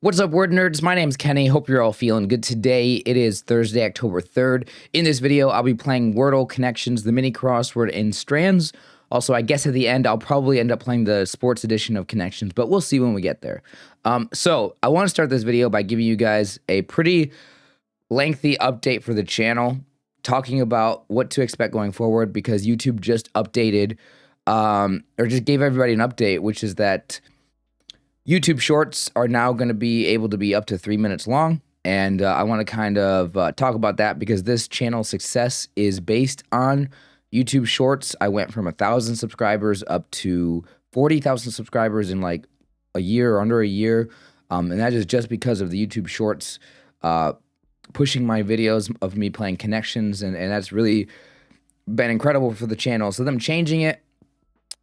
What's up, word nerds? My name's Kenny. Hope you're all feeling good today. It is Thursday, October 3rd. In this video, I'll be playing Wordle Connections, the mini crossword in Strands. Also, I guess at the end, I'll probably end up playing the sports edition of Connections, but we'll see when we get there. So I want to start this video by giving you guys a pretty lengthy update for the channel, talking about what to expect going forward, because YouTube just updated, or just gave everybody an update, which is that YouTube Shorts are now going to be able to be up to 3 minutes long, and I want to kind of talk about that because this channel's success is based on YouTube Shorts. I went from 1,000 subscribers up to 40,000 subscribers in like a year or under a year, and that is just because of the YouTube Shorts pushing my videos of me playing Connections, and that's really been incredible for the channel. So them changing it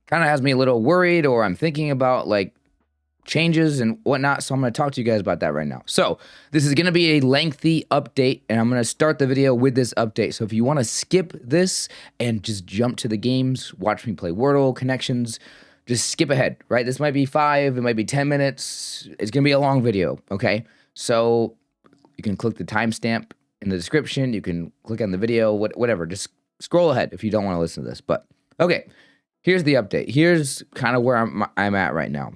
kind of has me a little worried, or I'm thinking about like changes and whatnot, so I'm going to talk to you guys about that right now. So this is going to be a lengthy update, and I'm going to start the video with this update. So if you want to skip this and just jump to the games, watch me play Wordle Connections, just skip ahead, right? This might be 5, it might be 10 minutes. It's going to be a long video, okay? So you can click the timestamp in the description. You can click on the video, whatever. Just scroll ahead if you don't want to listen to this. But okay, here's the update. Here's kind of where I'm at right now.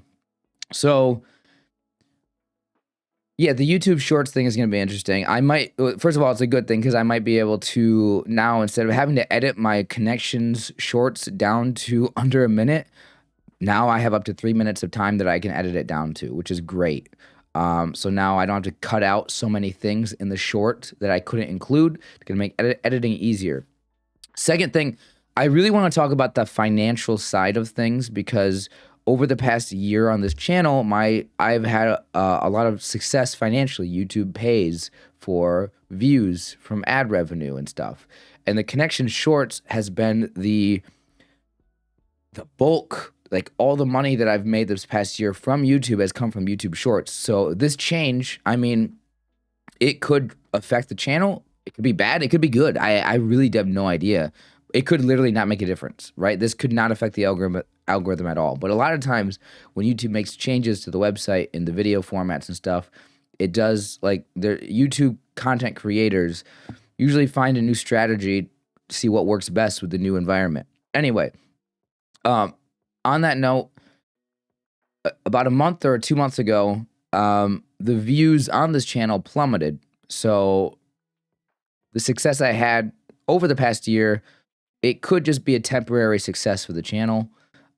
So, yeah, the YouTube Shorts thing is going to be interesting. I might, first of all, it's a good thing because I might be able to now, instead of having to edit my Connections Shorts down to under a minute, now I have up to 3 minutes of time that I can edit it down to, which is great. So now I don't have to cut out so many things in the short that I couldn't include. It's going to make editing easier. Second thing, I really want to talk about the financial side of things because over the past year on this channel, I've had a lot of success financially. YouTube pays for views from ad revenue and stuff. And the Connection Shorts has been the bulk, like all the money that I've made this past year from YouTube has come from YouTube Shorts. So this change, I mean, it could affect the channel. It could be bad. It could be good. I really have no idea. It could literally not make a difference, right? This could not affect the algorithm at all. But a lot of times when YouTube makes changes to the website and the video formats and stuff, it does, like, the YouTube content creators usually find a new strategy to see what works best with the new environment. Anyway, on that note, about a month or 2 months ago, the views on this channel plummeted. So the success I had over the past year, it could just be a temporary success for the channel.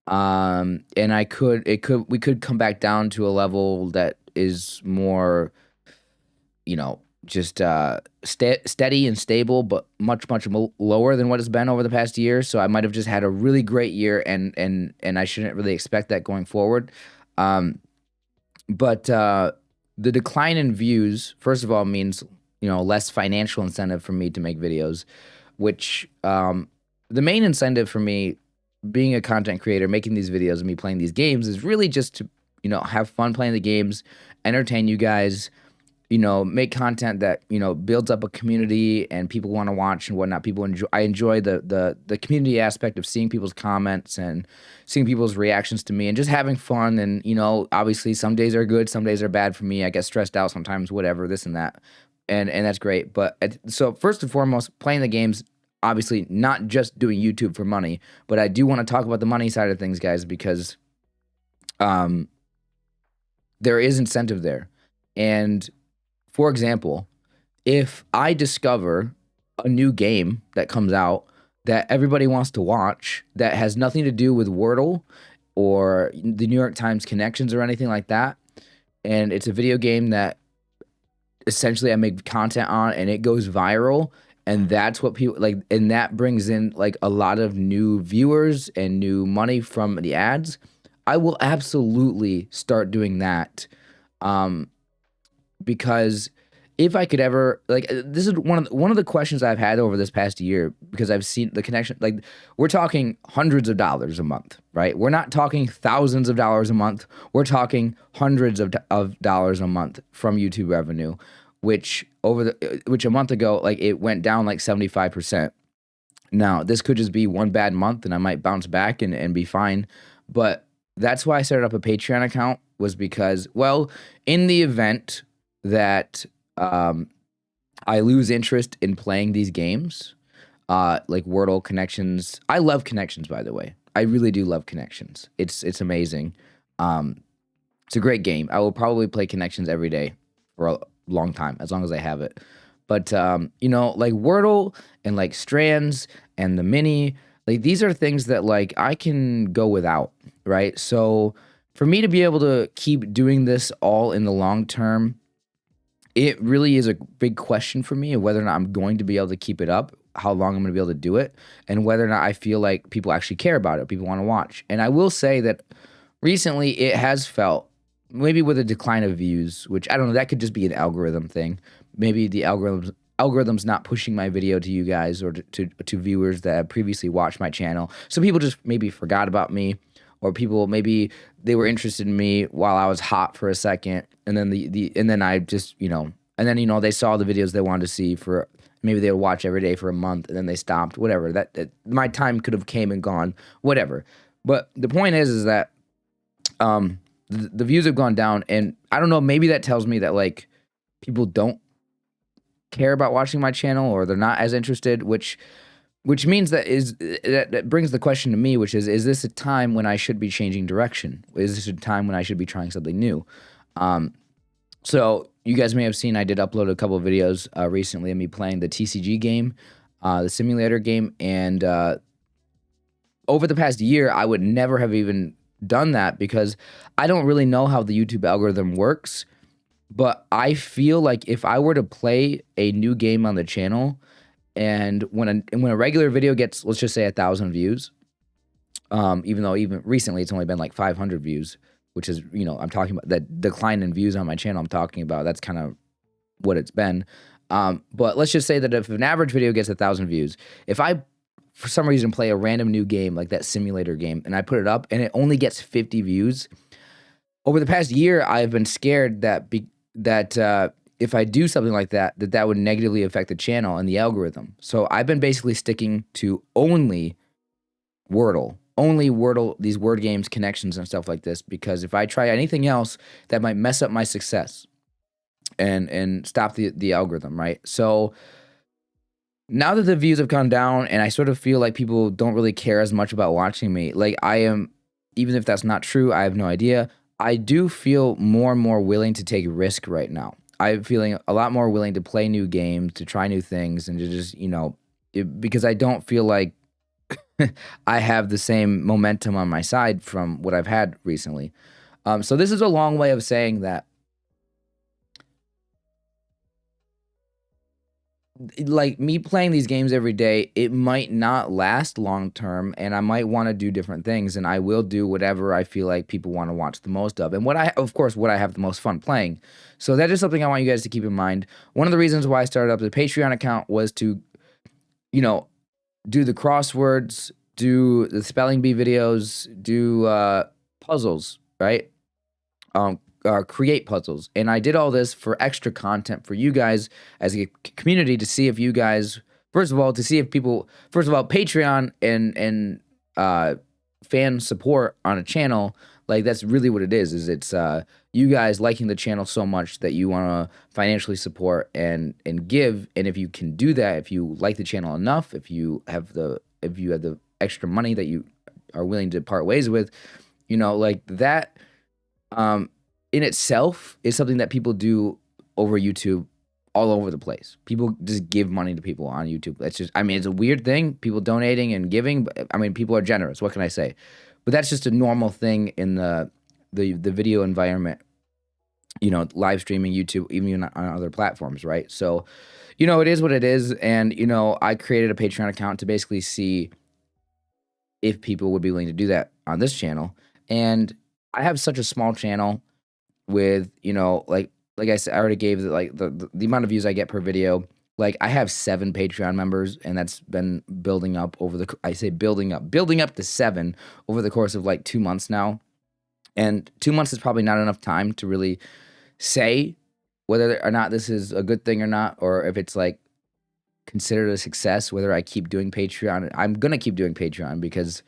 And we could come back down to a level that is more, you know, just steady and stable, but much lower than what it's been over the past year. So I might have just had a really great year, and I shouldn't really expect that going forward. But the decline in views, first of all, means, you know, less financial incentive for me to make videos, which the main incentive for me being a content creator, making these videos and me playing these games is really just to, you know, have fun playing the games, entertain you guys, you know, make content that, you know, builds up a community and people want to watch and whatnot. I enjoy the community aspect of seeing people's comments and seeing people's reactions to me and just having fun. And, you know, obviously some days are good, some days are bad for me. I get stressed out sometimes, whatever, this and that. And that's great. But so first and foremost, playing the games, obviously not just doing YouTube for money, but I do want to talk about the money side of things, guys, because there is incentive there. And for example, if I discover a new game that comes out that everybody wants to watch that has nothing to do with Wordle or the New York Times Connections or anything like that, and it's a video game that essentially I make content on and it goes viral, and that's what people like, and that brings in like a lot of new viewers and new money from the ads, I will absolutely start doing that. Because if I could ever, like, this is one of the questions I've had over this past year, because I've seen the connection, like, we're talking hundreds of dollars a month, right? We're not talking thousands of dollars a month. We're talking hundreds of dollars a month from YouTube revenue, which a month ago, like, it went down like 75%. Now, this could just be one bad month and I might bounce back and be fine. But that's why I started up a Patreon account, was because, well, in the event that I lose interest in playing these games, like Wordle, Connections. I love Connections, by the way. I really do love Connections. It's amazing. It's a great game. I will probably play Connections every day for a long time, as long as I have it. But you know, like Wordle and like Strands and the Mini, like these are things that like I can go without, right? So for me to be able to keep doing this all in the long term, it really is a big question for me of whether or not I'm going to be able to keep it up, how long I'm going to be able to do it, and whether or not I feel like people actually care about it, people want to watch. And I will say that recently it has felt, maybe with a decline of views, which I don't know, that could just be an algorithm thing. Maybe the algorithm's not pushing my video to you guys or to viewers that have previously watched my channel. So people just maybe forgot about me, or people maybe they were interested in me while I was hot for a second, and then and then I just, you know, and then, you know, they saw the videos they wanted to see for, maybe they would watch every day for a month and then they stopped, whatever. That my time could have came and gone, whatever. But the point is that the views have gone down, and I don't know, maybe that tells me that like people don't care about watching my channel, or they're not as interested, which means that brings the question to me, which is this a time when I should be changing direction? Is this a time when I should be trying something new? So you guys may have seen I did upload a couple of videos recently of me playing the TCG game, the simulator game, and over the past year, I would never have even done that because I don't really know how the YouTube algorithm works, but I feel like if I were to play a new game on the channel, and when a regular video gets, let's just say 1,000 views, even though even recently it's only been like 500 views, which is, you know, I'm talking about that decline in views on my channel. I'm talking about that's kind of what it's been. But let's just say that if an average video gets 1,000 views, if I for some reason play a random new game like that simulator game and I put it up and it only gets 50 views, over the past year I've been scared that if I do something like that, that would negatively affect the channel and the algorithm. So I've been basically sticking to only Wordle, these word games, Connections, and stuff like this, because if I try anything else, that might mess up my success and stop the algorithm, right? So now that the views have gone down and I sort of feel like people don't really care as much about watching me, like I am, even if that's not true, I have no idea, I do feel more and more willing to take risk right now. I'm feeling a lot more willing to play new games, to try new things, and to just, you know, because I don't feel like I have the same momentum on my side from what I've had recently. So this is a long way of saying that, like, me playing these games every day, it might not last long term, and I might want to do different things, and I will do whatever I feel like people want to watch the most of, and what I have the most fun playing. So that is something I want you guys to keep in mind. One of the reasons why I started up the Patreon account was to, you know, do the crosswords, do the spelling bee videos, do puzzles, right? Create puzzles. And I did all this for extra content for you guys as a community, to see if you guys, first of all, Patreon and fan support on a channel, like that's really what it is it's you guys liking the channel so much that you want to financially support and give. And if you can do that, if you like the channel enough, if you have the extra money that you are willing to part ways with, you know, like that in itself is something that people do over YouTube all over the place. People just give money to people on YouTube. That's just, I mean, it's a weird thing, people donating and giving, but I mean, people are generous. What can I say? But that's just a normal thing in the video environment, you know, live streaming, YouTube, even on other platforms, right? So, you know, it is what it is. And, you know, I created a Patreon account to basically see if people would be willing to do that on this channel. And I have such a small channel with, you know, like I said, I already gave the amount of views I get per video. Like, I have 7 Patreon members, and that's been building up building up to 7 over the course of like 2 months now. And 2 months is probably not enough time to really say whether or not this is a good thing or not, or if it's like considered a success, whether I keep doing Patreon. I'm going to keep doing Patreon because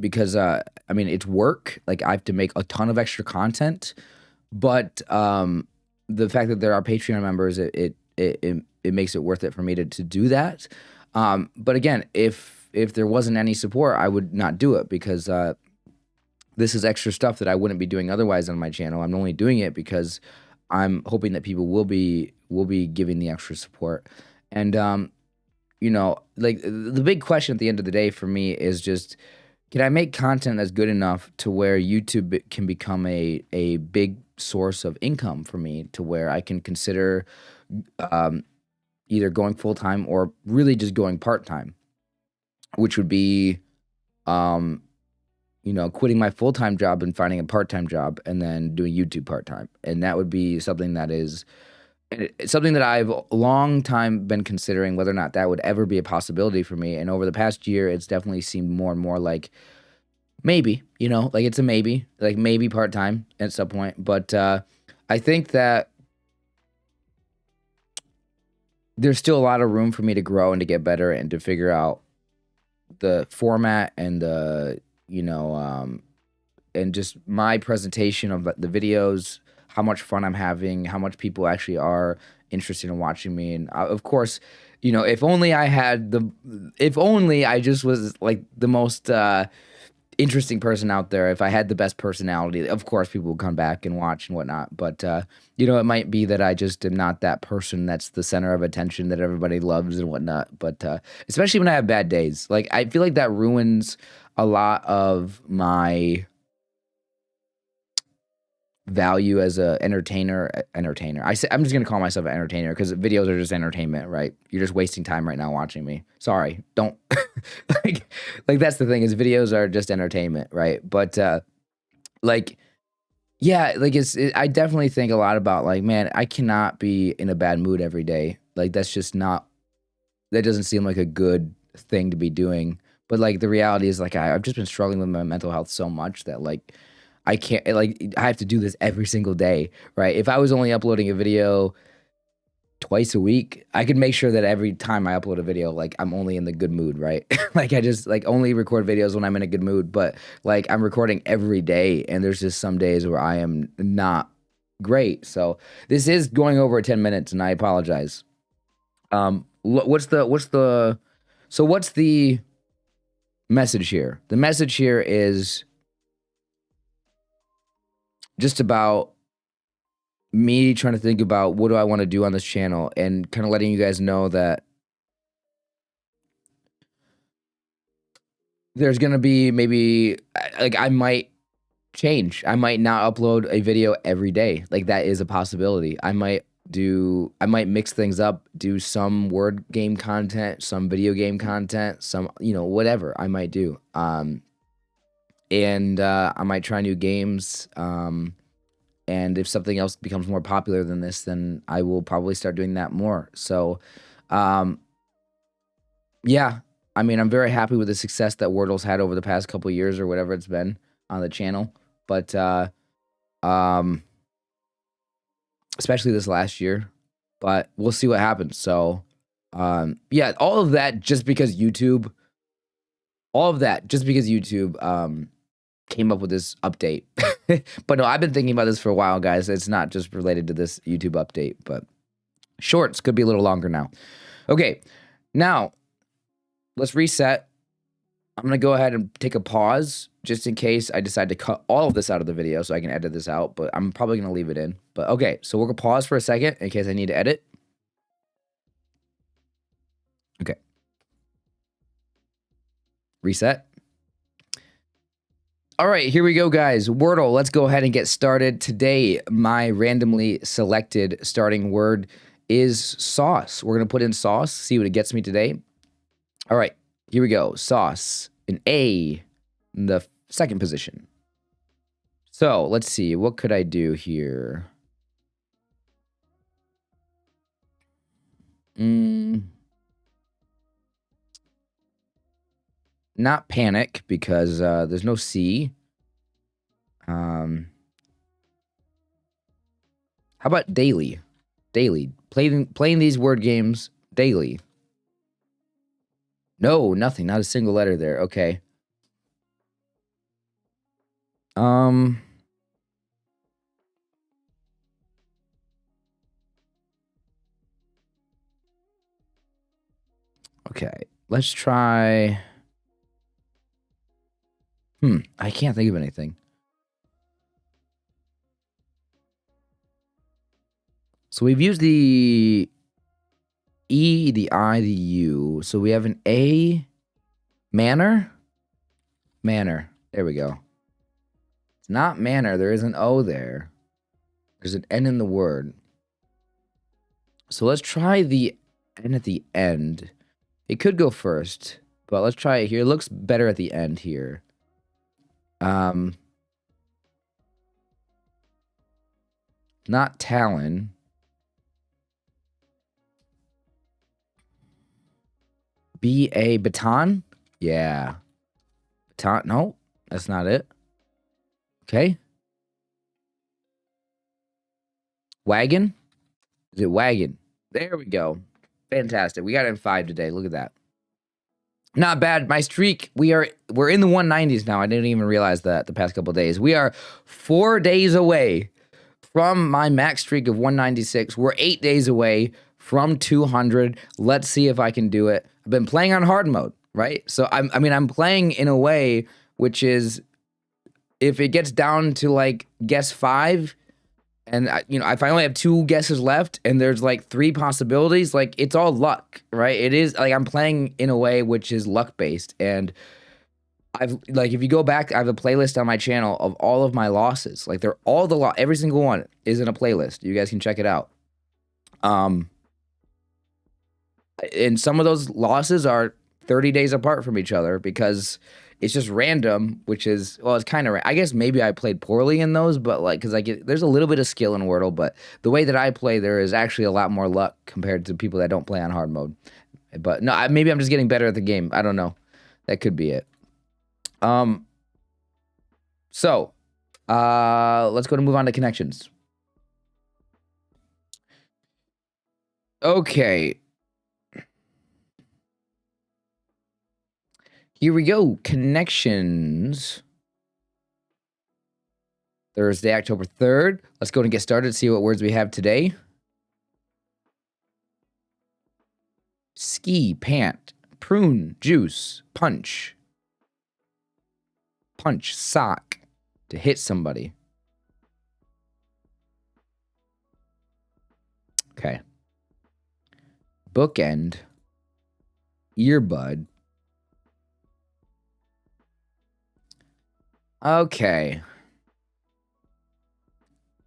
because I mean, it's work. Like, I have to make a ton of extra content, but the fact that there are Patreon members, it makes it worth it for me to do that. But again, if there wasn't any support, I would not do it, because this is extra stuff that I wouldn't be doing otherwise on my channel. I'm only doing it because I'm hoping that people will be giving the extra support. And you know, like, the big question at the end of the day for me is just, can I make content that's good enough to where YouTube can become a big source of income for me, to where I can consider either going full-time or really just going part-time, which would be, you know, quitting my full-time job and finding a part-time job and then doing YouTube part-time. And that would be something that is something that I've long time been considering, whether or not that would ever be a possibility for me. And over the past year, it's definitely seemed more and more like maybe, you know, like, it's a maybe, like, maybe part-time at some point. But I think that there's still a lot of room for me to grow and to get better and to figure out the format and the, you know, and just my presentation of the videos, how much fun I'm having, how much people actually are interested in watching me. And of course, you know, if only I just was like the most interesting person out there, if I had the best personality, of course people would come back and watch and whatnot. But you know, it might be that I just am not that person that's the center of attention that everybody loves and whatnot. But especially when I have bad days, like, I feel like that ruins a lot of my value as a entertainer. I'm just gonna call myself an entertainer, because videos are just entertainment, right? You're just wasting time right now watching me. Sorry, don't like that's the thing, is videos are just entertainment, right? But like, yeah, like, I definitely think a lot about, like, man, I cannot be in a bad mood every day. Like, that's just not, that doesn't seem like a good thing to be doing. But like, the reality is, like, I've just been struggling with my mental health so much that, like, I can't, like, I have to do this every single day, right? If I was only uploading a video twice a week, I could make sure that every time I upload a video, like, I'm only in the good mood, right? Like, I just, like, only record videos when I'm in a good mood. But like, I'm recording every day, and there's just some days where I am not great. So this is going over 10 minutes, and I apologize. What's the message here? The message here is just about me trying to think about, what do I want to do on this channel, and kind of letting you guys know that there's going to be maybe, like, I might change. I might not upload a video every day. Like, that is a possibility. I might mix things up, do some word game content, some video game content, some, you know, whatever I might do. And I might try new games. And if something else becomes more popular than this, then I will probably start doing that more. So, yeah, I mean, I'm very happy with the success that Wordle's had over the past couple of years, or whatever it's been on the channel. But, especially this last year, but we'll see what happens. So, yeah, all of that just because YouTube came up with this update. But no, I've been thinking about this for a while, guys. It's not just related to this YouTube update, but shorts could be a little longer now. Okay, now let's reset. I'm going to go ahead and take a pause just in case I decide to cut all of this out of the video so I can edit this out, but I'm probably going to leave it in. But okay, so we're going to pause for a second in case I need to edit. Okay. Reset. All right, here we go, guys. Wordle, let's go ahead and get started. Today, my randomly selected starting word is sauce. We're going to put in sauce, see what it gets me today. All right, here we go. Sauce, an A in the second position. So let's see, what could I do here? Not panic, because there's no C. How about daily? Daily. Playing these word games daily. No, nothing. Not a single letter there. Okay. Okay, let's try. I can't think of anything. So we've used the E, the I, the U. So we have an A. Manner? Manner. There we go. It's not manner. There is an O there. There's an N in the word. So let's try the N at the end. It could go first, but let's try it here. It looks better at the end here. Not Talon. B-A, baton? Yeah. Baton, no, that's not it. Okay. Wagon? Is it wagon? There we go. Fantastic. We got it in 5 today. Look at that. Not bad. My streak, we're in the 190s now. I didn't even realize that the past couple of days. We are 4 days away from my max streak of 196. We're 8 days away from 200. Let's see if I can do it. I've been playing on hard mode, right? So I'm playing in a way which is, if it gets down to like guess 5, and if I only have 2 guesses left and there's like 3 possibilities, like it's all luck, right? It is like I'm playing in a way which is luck based. And I've like, if you go back, I have a playlist on my channel of all of my losses. Like they're all every single one is in a playlist. You guys can check it out. And some of those losses are 30 days apart from each other because it's just random, which is, well, it's kind of, I guess maybe I played poorly in those, but like, because there's a little bit of skill in Wordle, but the way that I play, there is actually a lot more luck compared to people that don't play on hard mode. But no, maybe I'm just getting better at the game. I don't know. That could be it. So, let's go to move on to connections. Okay. Here we go. Connections. Thursday, October 3rd. Let's go and get started, see what words we have today. Ski, pant, prune, juice, punch. Punch, sock, to hit somebody. Okay. Bookend, earbud. Okay.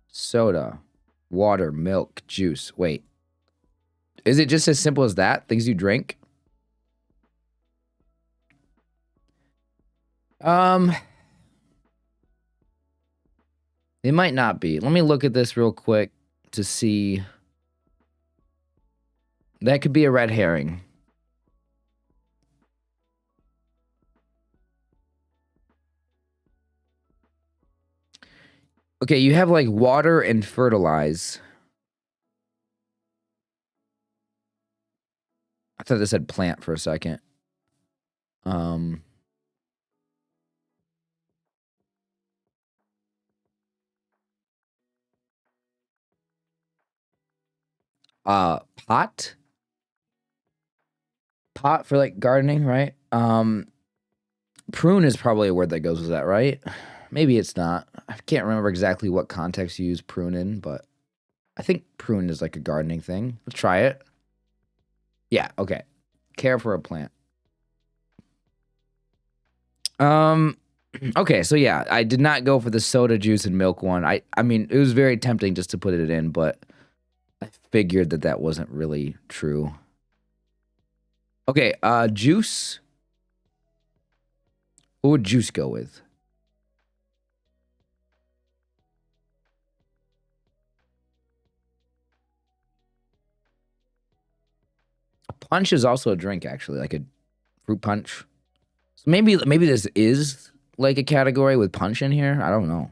Soda, water, milk, juice. Wait. Is it just as simple as that? Things you drink? It might not be. Let me look at this real quick to see. That could be a red herring. Okay, you have like water and fertilize. I thought this said plant for a second. Pot? Pot for like gardening, right? Prune is probably a word that goes with that, right? Maybe it's not. I can't remember exactly what context you use prune in, but I think prune is like a gardening thing. Let's try it. Yeah, okay. Care for a plant. Okay, so yeah, I did not go for the soda, juice, and milk one. I mean, it was very tempting just to put it in, but I figured that wasn't really true. Okay, juice. What would juice go with? Punch is also a drink, actually, like a fruit punch. So maybe this is like a category with punch in here. I don't know.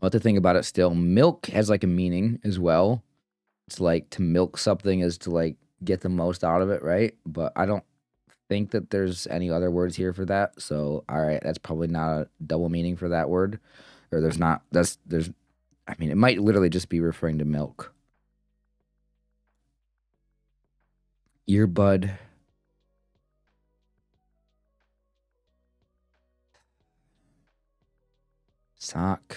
I'll have to think about it still. Milk has like a meaning as well. It's like to milk something is to like get the most out of it, right? But I don't think that there's any other words here for that. So, all right, that's probably not a double meaning for that word. Or there's not, I mean, it might literally just be referring to milk. Earbud. Sock.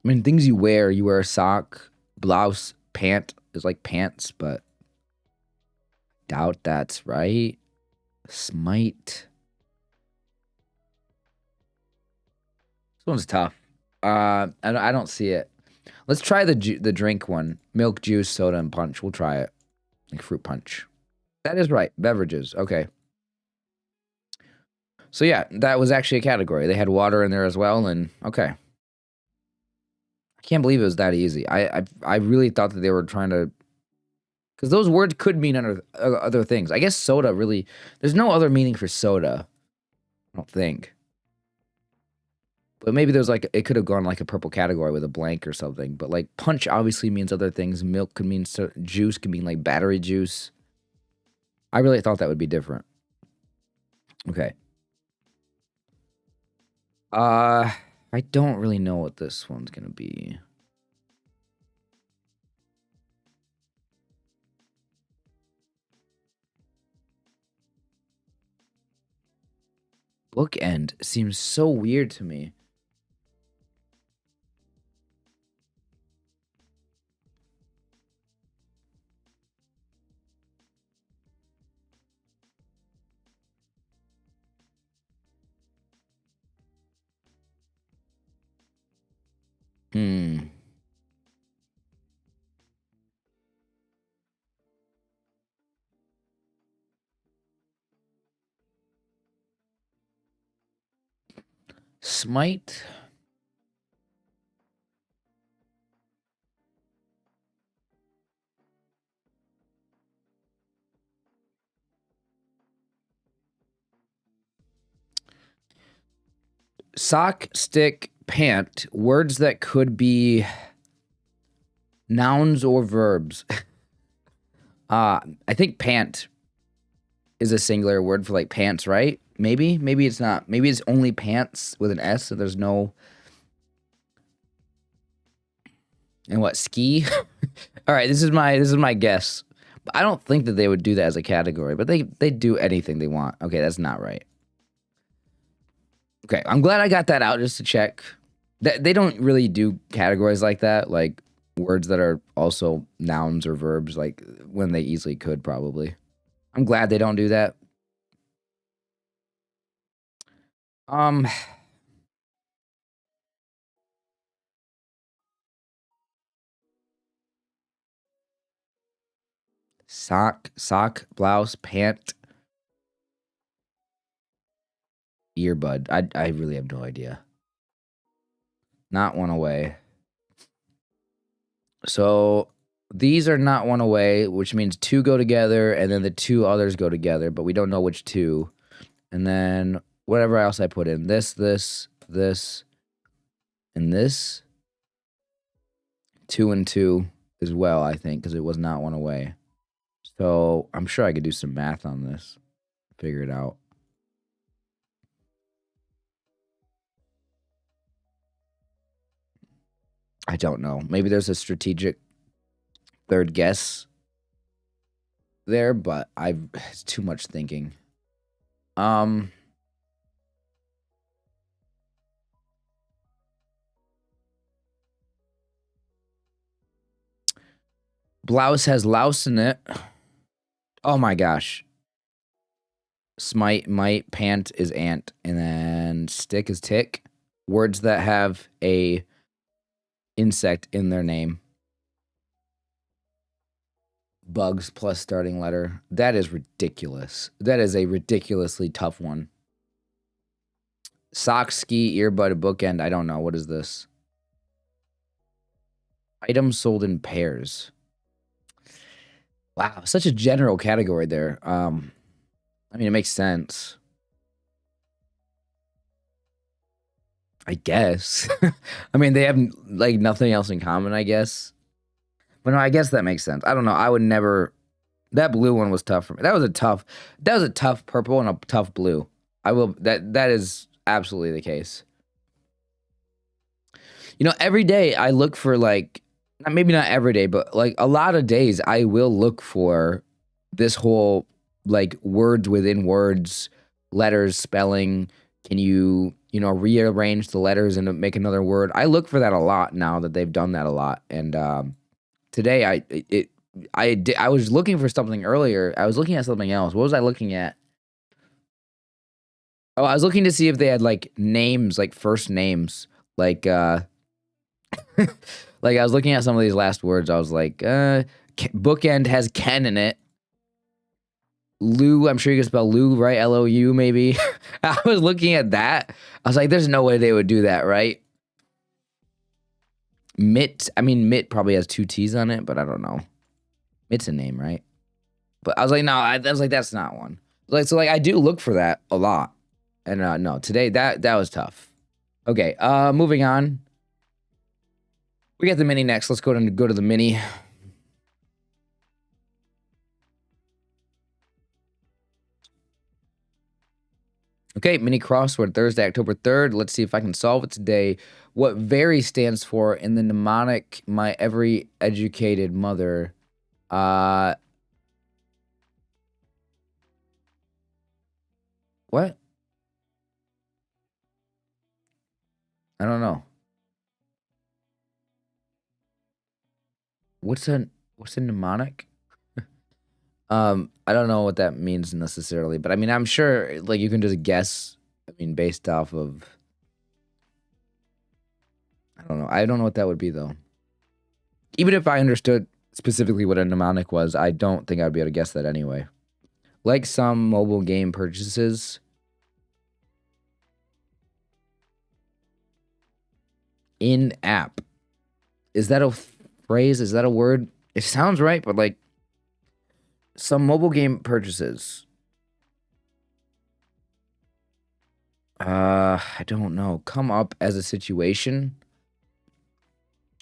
I mean, things you wear a sock, blouse, pant is like pants, but doubt that's right. Smite. This one's tough. I don't see it. Let's try the drink one. Milk, juice, soda, and punch. We'll try it. Like fruit punch. That is right. Beverages. Okay. So yeah, that was actually a category. They had water in there as well, and okay. I can't believe it was that easy. I really thought that they were trying to, because those words could mean other things. I guess soda really. There's no other meaning for soda. I don't think. But maybe there's like, it could have gone like a purple category with a blank or something. But like punch obviously means other things. Milk could mean juice could mean like battery juice. I really thought that would be different. Okay. I don't really know what this one's gonna be. Bookend seems so weird to me. Smite. Sock, stick, pant. Words that could be nouns or verbs. I think pant is a singular word for like pants, right? Maybe it's not. Maybe it's only pants with an S, so there's no. And what, ski? All right, this is my guess. I don't think that they would do that as a category, but they do anything they want. Okay, that's not right. Okay, I'm glad I got that out just to check. They don't really do categories like that, like words that are also nouns or verbs, like when they easily could probably. I'm glad they don't do that. Um, sock, blouse, pant, earbud. I really have no idea. Not one away. So these are not one away, which means two go together, and then the two others go together, but we don't know which two. And then whatever else I put in, this, and this. 2 and 2 as well, I think, because it was not one away. So I'm sure I could do some math on this, figure it out. I don't know. Maybe there's a strategic third guess there, but it's too much thinking. Blouse has louse in it. Oh my gosh. Smite, might, pant is ant, and then stick is tick. Words that have a insect in their name. Bugs plus starting letter. That is ridiculous. That is a ridiculously tough one. Sock, ski, earbud, bookend. I don't know. What is this? Items sold in pairs. Wow, such a general category there. I mean, it makes sense. I guess. I mean, they have like nothing else in common, I guess. But no, I guess that makes sense. I don't know. I would never. That blue one was tough for me. That was a tough purple and a tough blue. I will. That is absolutely the case. You know, every day I look for like, maybe not every day, but like a lot of days I will look for this whole like words within words, letters, spelling. Can you rearrange the letters and make another word? I look for that a lot now that they've done that a lot. And today I was looking for something earlier. I was looking at something else. What was I looking at? Oh, I was looking to see if they had like names, like first names, like like I was looking at some of these last words. I was like, bookend has Ken in it. Lou, I'm sure you can spell Lou, right? L-O-U, maybe. I was looking at that. I was like, there's no way they would do that, right? Mitt, I mean, Mitt probably has 2 T's on it, but I don't know. Mitt's a name, right? But I was like, no, I was like, that's not one. So I do look for that a lot. And no, today that was tough. Okay, moving on. We got the mini next. Let's go to the mini. Okay, mini crossword, Thursday, October 3rd. Let's see if I can solve it today. What very stands for in the mnemonic, my every educated mother? What? I don't know. What's a mnemonic? I don't know what that means necessarily, but I mean, I'm sure like you can just guess. I mean, based off of, I don't know. I don't know what that would be though. Even if I understood specifically what a mnemonic was, I don't think I'd be able to guess that anyway. Like some mobile game purchases. In app. Is that a phrase? Is that a word? It sounds right, but like some mobile game purchases. I don't know. Come up as a situation.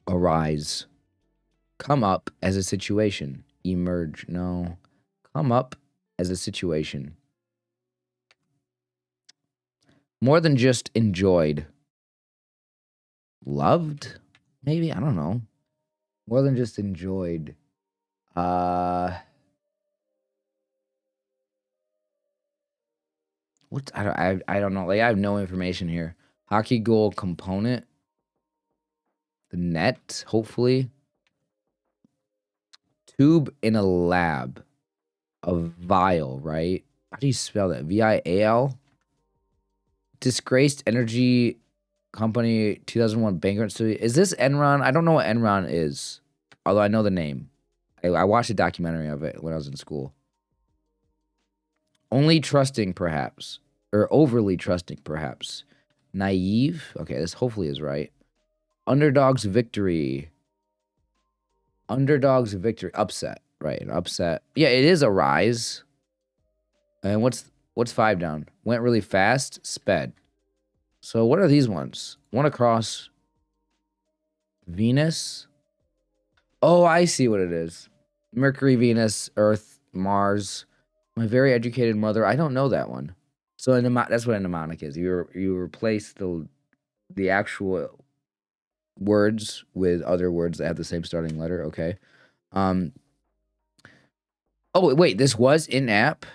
Arise. Come up as a situation. Emerge. No. Come up as a situation. More than just enjoyed. Loved? Maybe? I don't know. More than just enjoyed. What? I don't know. Like, I have no information here. Hockey goal component. The net, hopefully. Tube in a lab. A vial, right? How do you spell that? V-I-A-L? Disgraced energy company 2001 bankruptcy. Is this Enron? I don't know what Enron is. Although I know the name. I watched a documentary of it when I was in school. Only trusting, perhaps. Or overly trusting, perhaps. Naive. Okay, this hopefully is right. Underdog's victory. Underdog's victory. Upset. Right, an upset. Yeah, it is a rise. And what's 5 down? Went really fast. Sped. So what are these ones? One across. Venus. Oh, I see what it is. Mercury, Venus, Earth, Mars. My very educated mother. I don't know that one. So that's what a mnemonic is. You replace the actual words with other words that have the same starting letter. Okay. Oh wait, this was in app.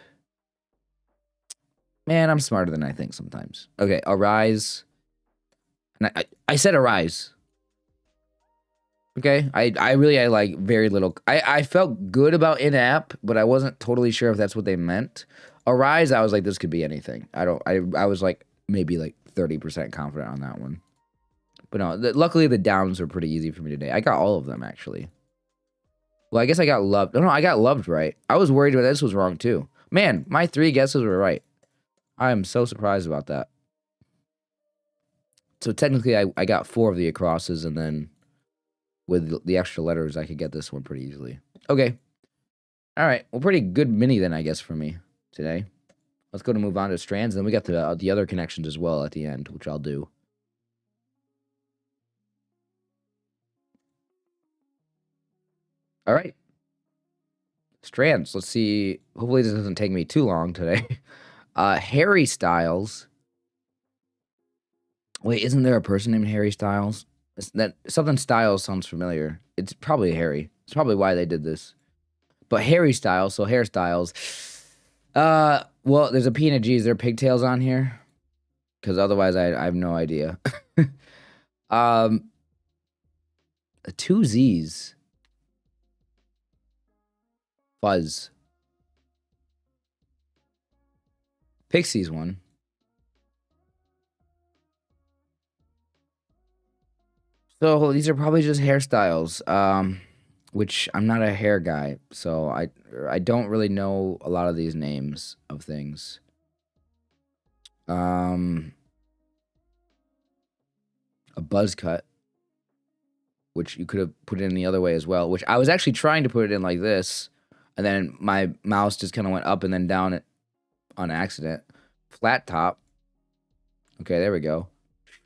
Man, I'm smarter than I think sometimes. Okay, arise. And I said arise. Okay, I like very little. I felt good about in-app, but I wasn't totally sure if that's what they meant. Arise, I was like, this could be anything. I was like maybe like 30% confident on that one. But no, luckily the downs were pretty easy for me today. I got all of them actually. Well, I guess I got loved. No, I got loved right. I was worried about this was wrong too. Man, my 3 guesses were right. I am so surprised about that. So technically I got 4 of the acrosses, and then with the extra letters, I could get this one pretty easily. Okay. All right. Well, pretty good mini then, I guess, for me today. Let's go to move on to strands. And then we got the other connections as well at the end, which I'll do. All right. Strands. Let's see. Hopefully this doesn't take me too long today. Harry Styles. Wait, isn't there a person named Harry Styles? That something Styles sounds familiar. It's probably Harry. It's probably why they did this. But Harry Styles, so hairstyles. Well, there's a P and a G. Is there pigtails on here? Because otherwise, I have no idea. um, two Z's. Fuzz. Pixies one. So these are probably just hairstyles. Which I'm not a hair guy, so I don't really know a lot of these names of things. A buzz cut, which you could have put it in the other way as well, which I was actually trying to put it in like this, and then my mouse just kind of went up and then down it on accident. Flat top. Okay, there we go.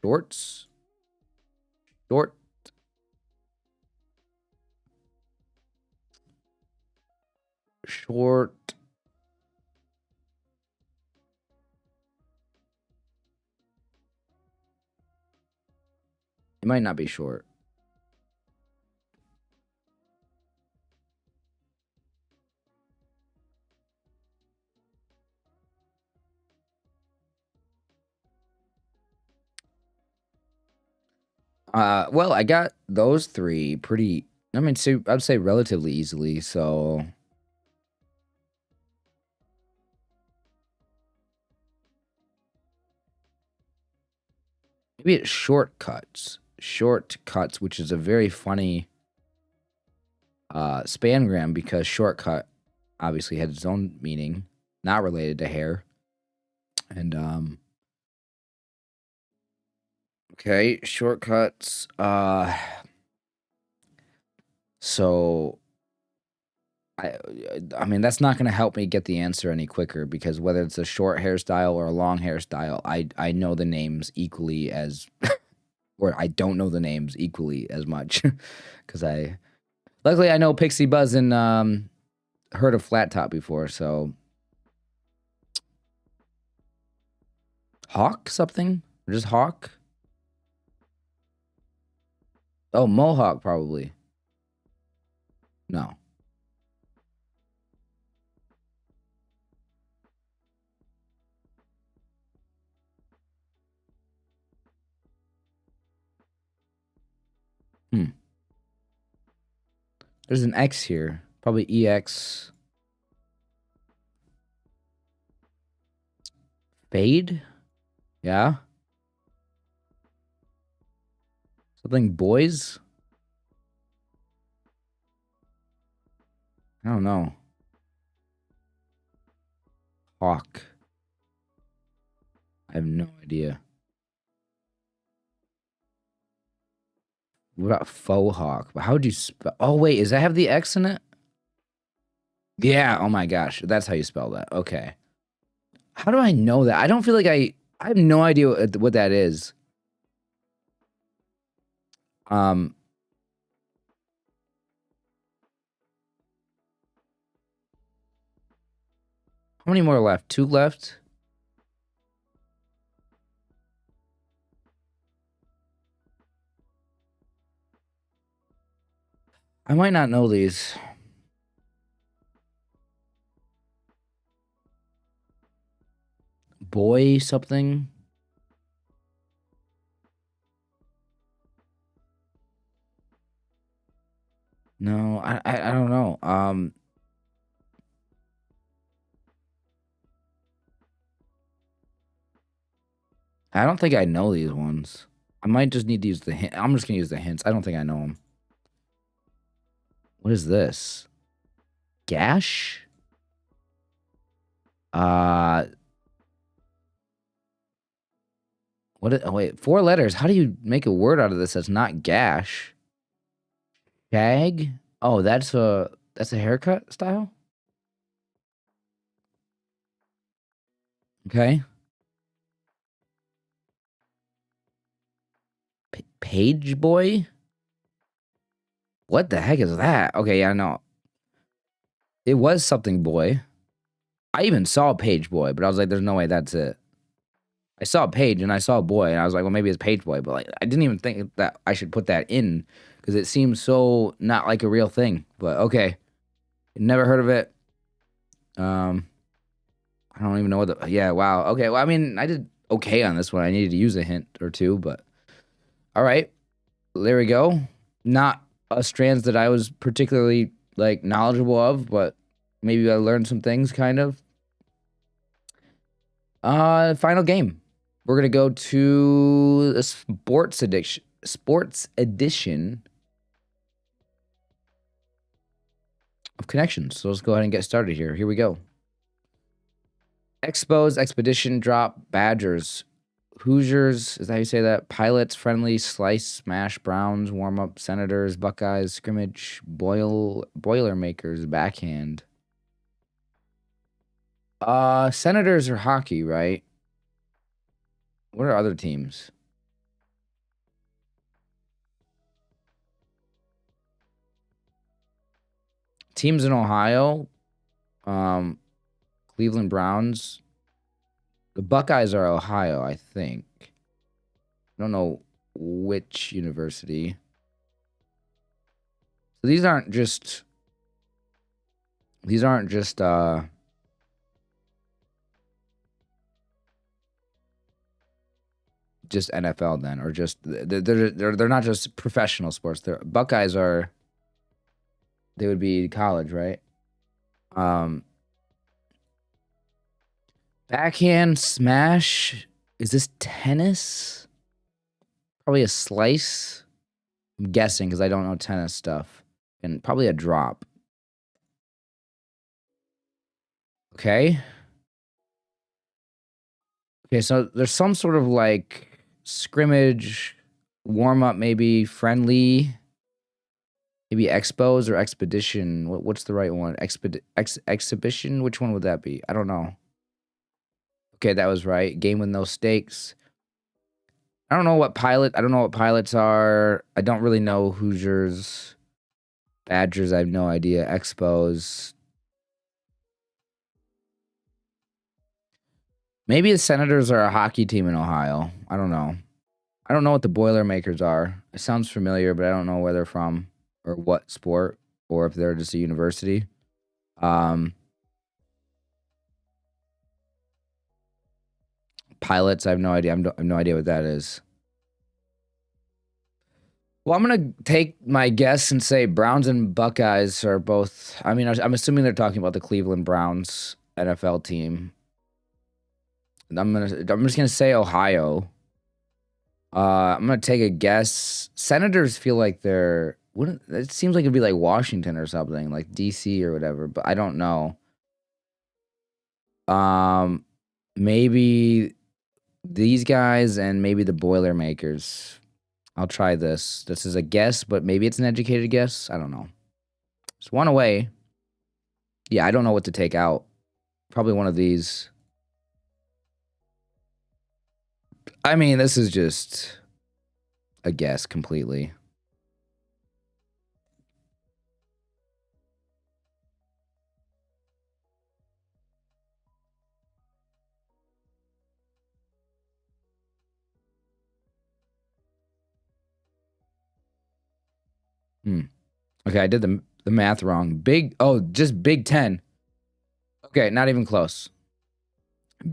Shorts. Short. Short. It might not be short. Well, I got those three pretty, I mean, so I'd say relatively easily, so. Maybe it's shortcuts. Shortcuts, which is a very funny spangram because shortcut obviously had its own meaning, not related to hair. And okay, shortcuts. So I mean that's not gonna help me get the answer any quicker because whether it's a short hairstyle or a long hairstyle, I know the names equally as or I don't know the names equally as much. Cause luckily I know Pixie Buzz and heard of Flat Top before, so Hawk something? Or just Hawk? Oh, Mohawk probably. No. Hmm. There's an X here. Probably EX. Fade? Yeah. Something boys? I don't know. Hawk. I have no idea. What about faux hawk? How would you spell? Oh, wait. Does that have the X in it? Yeah. Oh my gosh. That's how you spell that. Okay. How do I know that? I don't feel like I have no idea what that is. Um, how many more left? Two left? I might not know these. Boy something? No, I don't know. I don't think I know these ones. I might just need to use the hint. I'm just gonna use the hints. I don't think I know them. What is this? Gash? Uh, oh, wait, 4 letters. How do you make a word out of this that's not gash? Shag? Oh, that's a haircut style? Okay. Page boy? What the heck is that? Okay, yeah, no. It was something boy. I even saw Page Boy, but I was like, there's no way that's it. I saw Page and I saw Boy, and I was like, well, maybe it's Page Boy, but like, I didn't even think that I should put that in because it seems so not like a real thing. But okay, never heard of it. I don't even know what the. Yeah, wow. Okay, well, I mean, I did okay on this one. I needed to use a hint or two, but all right, there we go. Not a strands that I was particularly like knowledgeable of, but maybe I learned some things, kind of. Final game. We're gonna go to the sports edition of Connections. So let's go ahead and get started here. Here we go. Expos, Expedition, Drop, Badgers, Hoosiers, is that how you say that? Pilots, Friendly, Slice, Smash, Browns, Warm Up, Senators, Buckeyes, Scrimmage, Boilermakers, Backhand. Senators are hockey, right? What are other teams? Teams in Ohio, Cleveland Browns. The Buckeyes are Ohio, I think. I don't know which university. So these aren't just NFL then, or just they're not just professional sports. Buckeyes are, they would be college, right? Backhand, smash. Is this tennis? Probably a slice. I'm guessing because I don't know tennis stuff. And probably a drop. Okay. Okay, so there's some sort of like scrimmage, warm up, maybe friendly, maybe expos or expedition. What's the right one? Exhibition? Which one would that be? I don't know. Okay, that was right. Game with no stakes. I don't know what pilots are. I don't really know Hoosiers. Badgers, I have no idea. Expos. Maybe the Senators are a hockey team in Ohio. I don't know. I don't know what the Boilermakers are. It sounds familiar, but I don't know where they're from or what sport or if they're just a university. Pilots, I have no idea. I have no idea what that is. Well, I'm going to take my guess and say Browns and Buckeyes are both. I mean, I'm assuming they're talking about the Cleveland Browns NFL team. I'm just going to say Ohio. I'm going to take a guess. Senators feel like they're. It seems like it'd be like Washington or something, like DC or whatever, but I don't know. Maybe these guys and maybe the Boilermakers. I'll try this. This is a guess, but maybe it's an educated guess. I don't know. It's one away. Yeah, I don't know what to take out. Probably one of these. I mean, this is just a guess completely. Okay, I did the math wrong. Just Big Ten. Okay, not even close.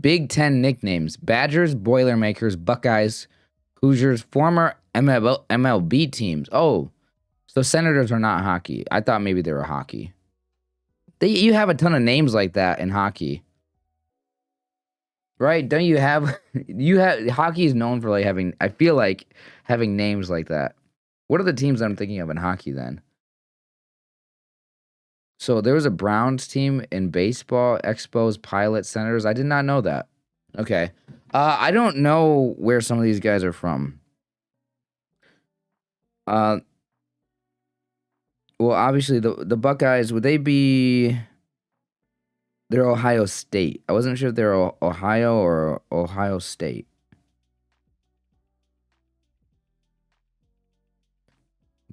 Big Ten nicknames: Badgers, Boilermakers, Buckeyes, Hoosiers, former MLB teams. Oh, so Senators are not hockey. I thought maybe they were hockey. You have a ton of names like that in hockey, right? Don't you have? Hockey is known for like having. I feel like having names like that. What are the teams I'm thinking of in hockey then? So there was a Browns team in baseball, Expos, Pilots, Senators. I did not know that. Okay. I don't know where some of these guys are from. Well, obviously the Buckeyes, would they be? They're Ohio State. I wasn't sure if they're Ohio or Ohio State.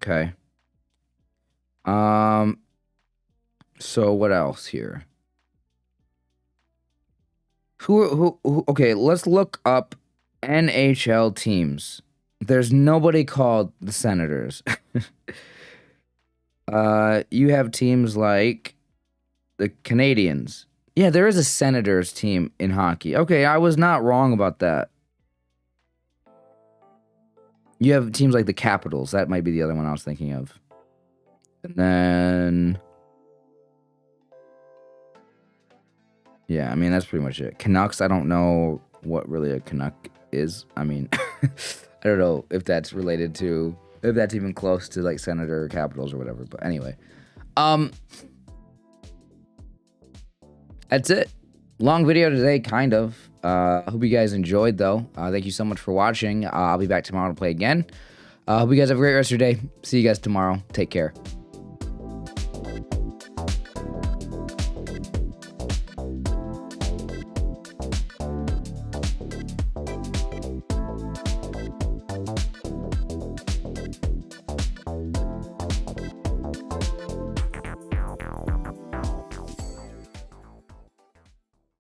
Okay. So what else here? Who okay, let's look up NHL teams. There's nobody called the Senators. You have teams like the Canadians. Yeah, there is a Senators team in hockey. Okay, I was not wrong about that. You have teams like the Capitals. That might be the other one I was thinking of. And then... yeah, I mean, that's pretty much it. Canucks, I don't know what really a Canuck is. I mean, I don't know if that's related to... if that's even close to, like, Senator or Capitals or whatever. But anyway. That's it. Long video today, kind of. Hope you guys enjoyed, though. Thank you so much for watching. I'll be back tomorrow to play again. Hope you guys have a great rest of your day. See you guys tomorrow. Take care.